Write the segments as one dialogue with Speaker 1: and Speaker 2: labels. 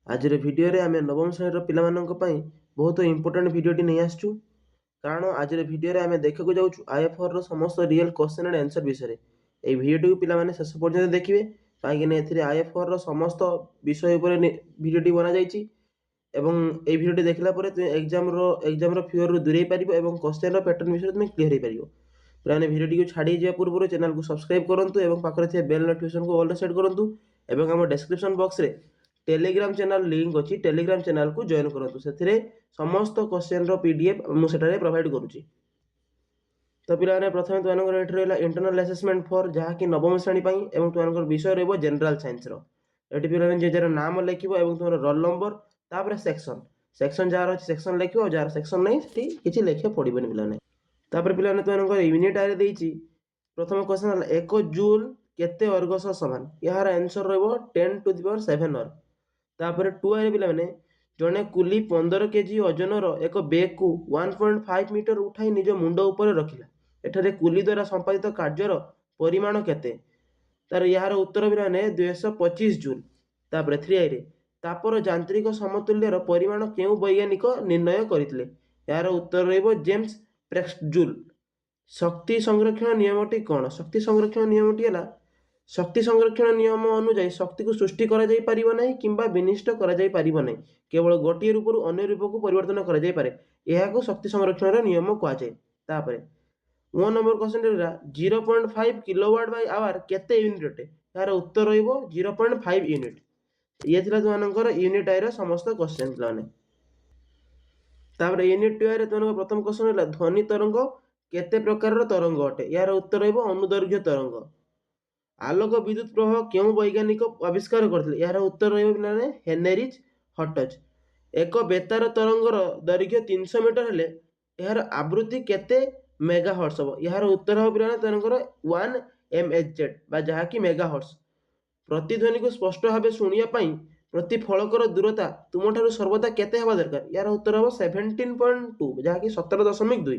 Speaker 1: ଆଜିର ଭିଡ଼ିଓରେ ଆମେ ନବମ ଶ୍ରେଣୀର ପିଲାମାନଙ୍କ ପାଇଁ ବହୁତ ଇମ୍ପୋର୍ଟାଣ୍ଟ ଭିଡ଼ିଓଟି ନେଇ ଆସିଛୁ। କାରଣ ଆଜିର ଭିଡ଼ିଓରେ ଆମେ ଦେଖିବାକୁ ଯାଉଛୁ IFR ସମସ୍ତ ରିଏଲ୍ କ୍ୱେଶ୍ଚନ୍ ଆଣ୍ଡ ଆନ୍ସର ବିଷୟରେ। ଏହି ଭିଡ଼ିଓଟିକୁ ପିଲାମାନେ ଶେଷ ପର୍ଯ୍ୟନ୍ତ ଦେଖିବେ, କାହିଁକିନା ଏଥିରେ IFR ସମସ୍ତ ବିଷୟ ଉପରେ ଭିଡ଼ିଓଟି ବନାଯାଇଛି ଏବଂ ଏହି ଭିଡ଼ିଓଟି ଦେଖିଲା ପରେ ତୁମେ ଏକ୍ଜାମର ଫିୟରରୁ ଦୂରେଇ ପାରିବ ଏବଂ କ୍ୱେଶ୍ଚନ୍ର ପ୍ୟାଟର୍ନ ବିଷୟରେ ତୁମେ କ୍ଲିୟର ହେଇପାରିବ। ପିଲାମାନେ ଭିଡ଼ିଓଟିକୁ ଛାଡ଼ି ଯିବା ପୂର୍ବରୁ ଚ୍ୟାନେଲକୁ ସବସ୍କ୍ରାଇବ୍ କରନ୍ତୁ ଏବଂ ପାଖରେ ଥିବା ବେଲ୍ ନୋଟିଫିକେସନକୁ ଅଲରେ ସେଟ୍ କରନ୍ତୁ ଏବଂ ଆମ ଡେସ୍କ୍ରିପସନ୍ ବକ୍ସରେ टेलीग्राम चैनल लिंक अच्छी टेलीग्राम चैनल को जॉइन करूँ से समस्त क्वेश्चन PDF मुझे प्रोवाइड करुँची। तो पे प्रथम तुम रहा इंटरनल असेसमेंट फॉर जहाँकि नवम श्रेणी तुम विषय रहा जनरल साइंस पे जार नाम लिख तुम रोल नंबर तापर सेक्शन सेक्शन जार अच्छी सेक्शन लिख जार सेक्शन नहीं किसी लिखा पड़ोनी पे तुम यूनिट आगे देती प्रथम क्वेश्चन है 1 जूल केते अर्गस समान यार आंसर रहा 10⁻⁷ तापर 2 आए पे जड़े कुली 15 kg ओजनर एक बेग को 1.5 मीटर उठाई निज मुंड उपर रखिला एठारे कुली द्वारा संपादित कार्यर परिमाण केते तार यार उत्तर भी 225 जूल। तापर 3 आए तापर यांत्रिक समतुल्यर परिमाण केउ वैज्ञानिक निर्णय करथिले यार उत्तर रहिबो जेम्स प्रेस्टजूल। शक्ति संरक्षण नियमटी कौन? शक्ति संरक्षण नियमटी है शक्ति संरक्षण नियम अनुजाई शक्ति को सृष्टि करा जाई परिबो नहीं किंबा विनिष्ट करा जाई परिबो नहीं, केवल गोटे रूपरू अन्य रूप को परिवर्तन करा जाई पारे, यह को शक्ति संरक्षण नियम कहा जाए। तापर 1 नंबर क्वेश्चन रहा 0.5 किलोवाट बाय आवर केते यूनिट अटे यार उत्तर रहिबो 0.5 यूनिट। ये थिला तुमनकर यूनिट आइर समस्त क्वेश्चन लाने। तापर यूनिट 2 रे तुमनकर प्रथम क्वेश्चन रहा ध्वनि तरंग केते प्रकार तरंग अटे यार उत्तर रहिबो अनुदैर्घ्य तरंग। आलोक विद्युत प्रवाह क्यों वैज्ञानिक आविष्कार करथिले यार उत्तर रहिबो हेनरिच हटज। एक बेतार तरंगर दैर्घ्य 300 मीटर हेले यार आवृत्ति केते मेगाहर्ट्ज हो यार उत्तर हो पिलाने 1 MHz बा जहा कि मेगाहर्ट्ज। प्रतिध्वनि को स्पष्ट भाव शुणिया पई प्रति फलकर दूरता तुमठारु सर्वदा केते हेबा दरकार यार उत्तर हो 17.2 जहा कि 17.2।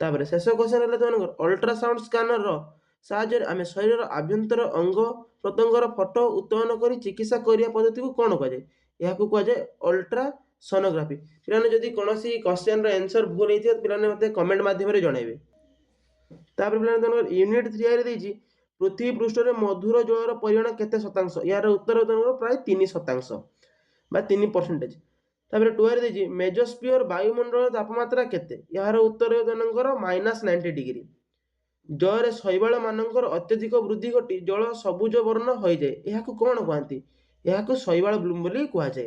Speaker 1: तापर शेष क्वेश्चन है तुमनकर अल्ट्रासाउंड स्कैनर साहाय्य आम शरीर आभ्यंतर अंग प्रत्यंगर फटो उत्तोलन कर चिकित्सा करिया पद्धति को कौन कहुए यह कहुए अल्ट्रासोनोग्राफी। पे जदि कौन क्वेश्चन आंसर भूल होती पे मत कमेंट मध्यम जनइबे। तापर यूनिट 3 रे देछि पृथ्वी पृष्ठ में मधुर जलर परिमाण केते शतांश यार उत्तर प्राय 3% बा 3%। तापर 2 रे देछि मेजोस्फियर वायुमंडल तापमात्रा केते यार उत्तर -90 डिग्री। जल शैवाल मानकर अत्यधिक वृद्धि घटी जल सबुज वर्ण हो जाए यह कौन कहती यह शैवाल ब्लूम बोली कहुए।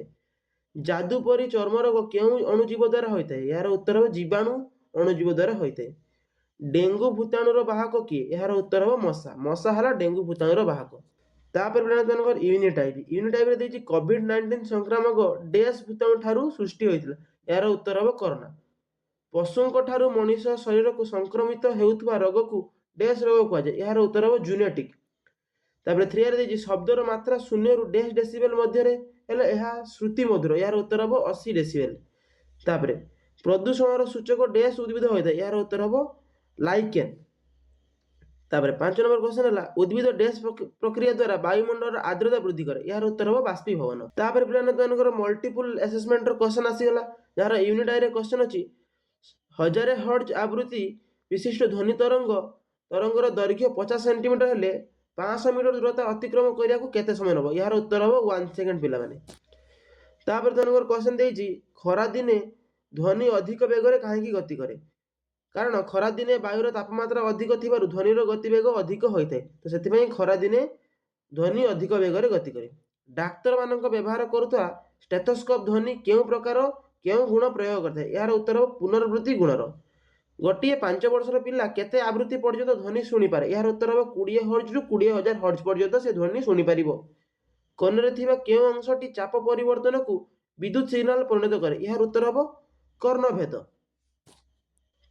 Speaker 1: जादू परी चर्म रोग क्यों अणुजीव द्वारा होता है यार उत्तर हो जीवाणु अणुजीव द्वारा होता है। डेंगू भूताणुर बाहक किए यार उत्तर हो मशा मशा है डेंगू भूताणुर बाहक। तापर यूनिट आईवी देछि कोविड-19 संक्रामक डैश भूताणु ठारू सृष्टि होइतिला यार उत्तर हो कोरोना। पशुओं ठारू मनीष शरीर को संक्रमित हेउथुवा रोग को डैश रोग कहुए यार उत्तर हो जूनियोटिक। तापर 3 रे देछि शब्दर मात्रा 0 रु डैश डेसिबल मध्य रे हेले एहा श्रुति मधुर यार उत्तर हो 80 डेसिबल। तापर प्रदूषण सूचक डैश उद्भिद होइता यार उत्तर हो लाइकेन। तापर 5 नंबर क्वेश्चन है उद्भिद डैश प्रक्रिया द्वारा वायुमंडल आर्द्रता वृद्धि करे यार उत्तर हो बाष्पीभवन। तापर पिलाने मल्टीपल असेसमेंट क्वेश्चन आसीगला जार यूनिट आई रे क्वेश्चन अछि 1000 हर्ट्ज आवृत्ति विशिष्ट ध्वनि तरंगर दैर्घ्य 50 सेंटीमीटर हेले 500 मीटर दूरता अतिक्रम करिया को केते समय नबो यार उत्तर हो 1 सेकंड पिला माने। तापर तुमनकर क्वेश्चन देछि खरा दिने ध्वनि अधिक वेगरे काहेकि गति करे कारण खरा दिने वायुर तापमात्रा अधिक थिबारु ध्वनिर गतिवेग अधिक होइते तो सेतिपई खरा दिने ध्वनि अधिक वेगरे गति करे। डाक्तर मानक व्यवहार करुवा स्टेथोस्कोप ध्वनि केउ प्रकार केउ गुण प्रयोग करथे यार उत्तर हो पुनर्वृत्ति गुणर। गोटे 5 वर्षर पिला केते आवृत्ति पर्यंत ध्वनि शुणी पारे यार उत्तर हो 20 हर्ट्ज रु 20,000 हर्ट्ज पर्यंत से ध्वनि शुणी पारिबो। कनरे थिबा केउ अंशटी चाप परिवर्तन को विद्युत सिग्नल परिणत करे यार उत्तर हो कर्णभेद।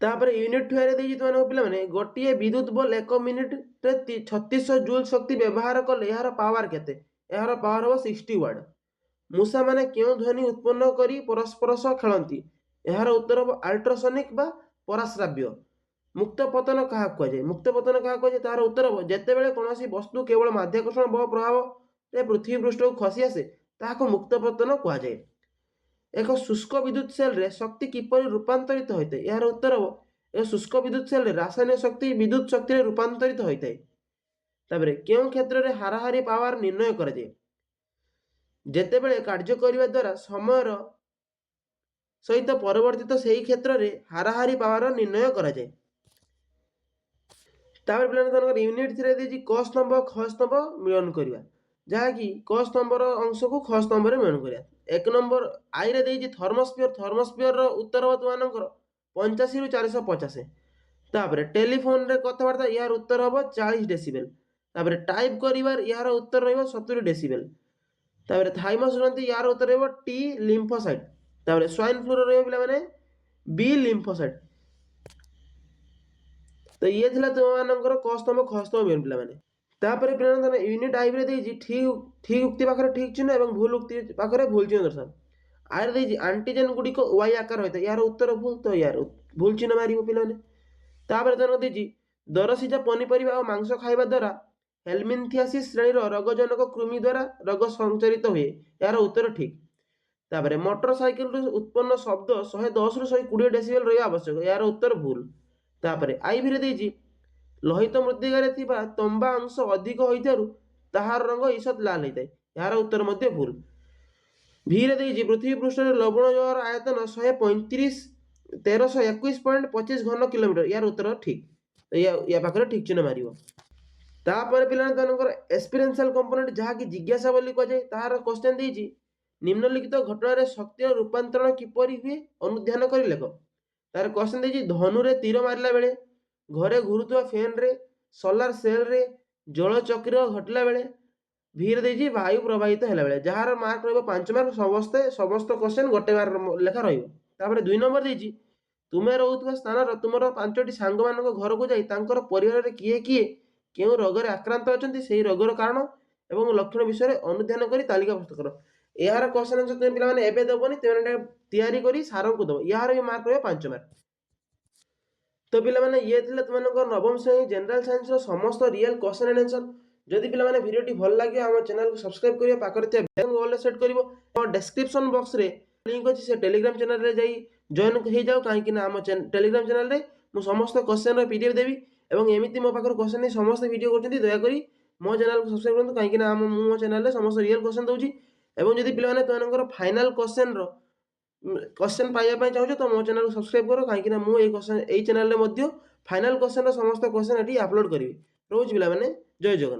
Speaker 1: तापर यूनिट 2 रे देछि तुमन पिला माने गोटे विद्युत बल 1 मिनिट रे 3600 जूल शक्ति व्यवहार कले यार पावर केते यार पावर हो 60 वाट। मूषा माने क्यों ध्वनि उत्पन्न करी परस्पर सह खेलंती यार उत्तर हो अल्ट्रासोनिक बा पराश्राव्य। मुक्त पतन कहा कहुए मुक्त पतन कहा कहुए तार उत्तर हो जेते बेले कोनोसी वस्तु केवल माध्याकर्षण बल प्रभाव रे पृथ्वी पृष्ठ को खसी आसे ତାହାକୁ ମୁକ୍ତ ପତନ କୁହାଯାଏ। ଏକ ଶୁଷ୍କ ବିଦ୍ୟୁତ ସେଲରେ ଶକ୍ତି କିପରି ରୂପାନ୍ତରିତ ହୋଇଥାଏ? ଏହାର ଉତ୍ତର ହେବ ଏକ ଶୁଷ୍କ ବିଦ୍ୟୁତ ସେଲରେ ରାସାୟନିକ ଶକ୍ତି ବିଦ୍ୟୁତ ଶକ୍ତିରେ ରୂପାନ୍ତରିତ ହୋଇଥାଏ। ତାପରେ କେଉଁ କ୍ଷେତ୍ରରେ ହାରାହାରି ପାୱାର ନିର୍ଣ୍ଣୟ କରାଯାଏ? ଯେତେବେଳେ କାର୍ଯ୍ୟ କରିବା ଦ୍ୱାରା ସମୟର ସହିତ ପରିବର୍ତ୍ତିତ ସେହି କ୍ଷେତ୍ରରେ ହାରାହାରି ପାୱାର ନିର୍ଣ୍ଣୟ କରାଯାଏ। ତାପରେ ପିଲାମାନଙ୍କର ୟୁନିଟ୍ 3 ଦେଇଛି କ ସ୍ତମ୍ଭ ଖ ସ୍ତମ୍ଭ ମିଳନ କରିବା, ଯାହାକି କ ସ୍ତମ୍ଭର ଅଂଶକୁ ଖ ସ୍ତମ୍ଭରେ ମିଳନ କରିବା। 1 ନମ୍ବର ଆଇରେ ଦେଇଛି ଥର୍ମୋସ୍ଫିୟରର ଉତ୍ତର ହେବ ତୁମମାନଙ୍କର 85 ରୁ 450। ତାପରେ ଟେଲିଫୋନରେ କଥାବାର୍ତ୍ତା, ଏହାର ଉତ୍ତର ହେବ 40 ଡେସିବେଲ। ତାପରେ ଟାଇପ୍ କରିବାର ଏହାର ଉତ୍ତର ରହିବ 70 ଡେସିବେଲ। ତାପରେ ଥାଇମସ୍ ଗ୍ରନ୍ଥି, ଏହାର ଉତ୍ତର ରହିବ ଟି ଲିମ୍ଫୋସାଇଟ୍। ତାପରେ ସ୍ୱାଇନ୍ ଫ୍ଲୁର ରହିବ ପିଲାମାନେ ବି ଲିମ୍ଫୋସାଇଟ୍। ତ ଇଏ ଥିଲା ତୁମମାନଙ୍କର କ ସ୍ତମ୍ଭ ଖ ସ୍ତମ୍ଭ ମିଳନ ପିଲାମାନେ। ତାପରେ ପିଲାମାନେ ୟୁନିଟ୍ ଆଇରେ ଦେଇଛି ଠିକ୍ ଉକ୍ତି ପାଖରେ ଠିକ୍ ଚିହ୍ନ ଏବଂ ଭୁଲ ଉକ୍ତି ପାଖରେ ଭୁଲ ଚିହ୍ନ ଦର୍ଶାଅ। ଆଇରେ ଦେଇଛି ଆଣ୍ଟିଜେନ୍ ଗୁଡ଼ିକ ୱାଇ ଆକାର ହୋଇଥାଏ, ଏହାର ଉତ୍ତର ଭୁଲ, ତ ଏହାର ଭୁଲ ଚିହ୍ନ ମାରିବ ପିଲାମାନେ। ତାପରେ ତୁମମାନଙ୍କୁ ଦେଇଛି ଦରସିଝା ପନିପରିବା ଓ ମାଂସ ଖାଇବା ଦ୍ୱାରା ହେଲମିନ୍ଥିଆସିସ୍ ଶ୍ରେଣୀର ରୋଗଜନକ କୃମି ଦ୍ୱାରା ରୋଗ ସଞ୍ଚରିତ ହୁଏ, ଏହାର ଉତ୍ତର ଠିକ୍। ତାପରେ ମୋଟର ସାଇକେଲରୁ ଉତ୍ପନ୍ନ ଶବ୍ଦ 110 ରୁ 120 ଡେସିବେଲ ରହିବା ଆବଶ୍ୟକ, ଏହାର ଉତ୍ତର ଭୁଲ। ତାପରେ ଆଇଭିରେ ଦେଇଛି ଲୋହିତ ମୃତ୍ତିକାରେ ଥିବା ତମ୍ବା ଅଂଶ ଅଧିକ ହୋଇଥିବାରୁ ତାହାର ରଙ୍ଗ ঈଷତ୍ ଲାଲ ହୋଇଥାଏ, ଏହାର ଉତ୍ତର ମଧ୍ୟ ଭୁଲ। ଭିରେ ଦେଇଛି ପୃଥିବୀ ପୃଷ୍ଠରେ ଲବଣ ଜଳର ଆୟତନ 1321.25 ଘନ କିଲୋମିଟର, ଏହାର ଉତ୍ତର ଠିକ୍। ୟା ପାଖରେ ଠିକ୍ ଚିହ୍ନ ମାରିବ। ତାପରେ ପିଲାମାନଙ୍କର ଏକ୍ସପିରିଏନ୍ସିଆଲ କମ୍ପୋନେଣ୍ଟ, ଯାହାକି ଜିଜ୍ଞାସା ବୋଲି କୁହାଯାଏ, ତାହାର କ୍ୱେଶ୍ଚନ ଦେଇଛି ନିମ୍ନଲିଖିତ ଘଟଣାରେ ଶକ୍ତିର ରୂପାନ୍ତରଣ କିପରି ହୁଏ ଅନୁଧ୍ୟାନ କରି ଲେଖ। ତାର କ୍ୱେଶ୍ଚନ ଦେଇଛି ଧନୁରେ ତୀର ମାରିଲା ବେଳେ, ଘରେ ଘୁରୁଥିବା ଫ୍ୟାନରେ, ସୋଲାର ସେଲରେ, ଜଳଚକ୍ର ଘଟିଲା ବେଳେ, ଭିରେ ଦେଇଛି ବାୟୁ ପ୍ରବାହିତ ହେଲା ବେଳେ। ଯାହାର ମାର୍କ ରହିବ 5 ମାର୍କ, ସମସ୍ତ କ୍ୱେଶ୍ଚନ ଗୋଟେ ବାର ଲେଖା ରହିବ। ତାପରେ 2 ନମ୍ବର ଦେଇଛି ତୁମେ ରହୁଥିବା ସ୍ଥାନର ତୁମର 5ଟି ସାଙ୍ଗମାନଙ୍କ ଘରକୁ ଯାଇ ତାଙ୍କର ପରିବାରରେ କିଏ କିଏ କେଉଁ ରୋଗରେ ଆକ୍ରାନ୍ତ ଅଛନ୍ତି, ସେହି ରୋଗର କାରଣ ଏବଂ ଲକ୍ଷଣ ବିଷୟରେ ଅନୁଧ୍ୟାନ କରି ତାଲିକା ପ୍ରସ୍ତୁତ କର। ଏହାର କ୍ୱେଶ୍ଚନ ଆନ୍ସର ତୁମେ ପିଲାମାନେ ଏବେ ଦେବନି, ତୁମେ ତିଆରି କରି ସାରଙ୍କୁ ଦେବ, ଏହାର ବି ମାର୍କ ରହିବ 5 ମାର୍କ। ତ ପିଲାମାନେ ଇଏ ଥିଲା ତୁମମାନଙ୍କର ନବମ ଶ୍ରେଣୀ ଜେନେରାଲ ସାଇନ୍ସର ସମସ୍ତ ରିଏଲ କ୍ୱେଶ୍ଚନ ଆଣ୍ଡ ଆନ୍ସର। ଯଦି ପିଲାମାନେ ଭିଡ଼ିଓଟି ଭଲ ଲାଗିବ ଆମ ଚ୍ୟାନେଲକୁ ସବସ୍କ୍ରାଇବ କରିବ, ପାଖରେ ଥିବା ବେଲ୍ ଅଲ୍ ସେଟ୍ କରିବ। ଆମ ଡେସ୍କ୍ରିପସନ ବକ୍ସରେ ଲିଙ୍କ ଅଛି, ସେ ଟେଲିଗ୍ରାମ ଚ୍ୟାନେଲରେ ଯାଇ ଜଏନ୍ ହେଇଯାଅ, କାହିଁକି ନା ଆମ ଟେଲିଗ୍ରାମ ଚ୍ୟାନେଲରେ ମୁଁ ସମସ୍ତ କ୍ୱେଶ୍ଚନର PDF ଦେବି ଏବଂ ଏମିତି ମୋ ପାଖରୁ କ୍ୱେଶ୍ଚନ ନେଇ ସମସ୍ତେ ଭିଡ଼ିଓ କରୁଛନ୍ତି। ଦୟାକରି ମୋ ଚ୍ୟାନେଲକୁ ସବସ୍କ୍ରାଇବ କରନ୍ତୁ, କାହିଁକି ନା ମୁଁ ମୋ ଚ୍ୟାନେଲରେ ସମସ୍ତ ରିଏଲ କ୍ୱେଶ୍ଚନ ଦେଉଛି। ଏବଂ ଯଦି ପିଲାମାନେ ତୁମମାନଙ୍କର ଫାଇନାଲ କ୍ୱେଶ୍ଚନ ପାଇବା ପାଇଁ ଚାହୁଁଛ ତ ମୋ ଚ୍ୟାନେଲକୁ ସବସ୍କ୍ରାଇବ କର, କାହିଁକି ନା ମୁଁ ଏଇ ଚ୍ୟାନେଲରେ ମଧ୍ୟ ଫାଇନାଲ କ୍ୱେଶ୍ଚନର ସମସ୍ତ କ୍ୱେଶ୍ଚନ ଏଠି ଅପଲୋଡ଼ କରିବି। ରହୁଛି ପିଲାମାନେ, ଜୟ ଜଗନ୍ନାଥ।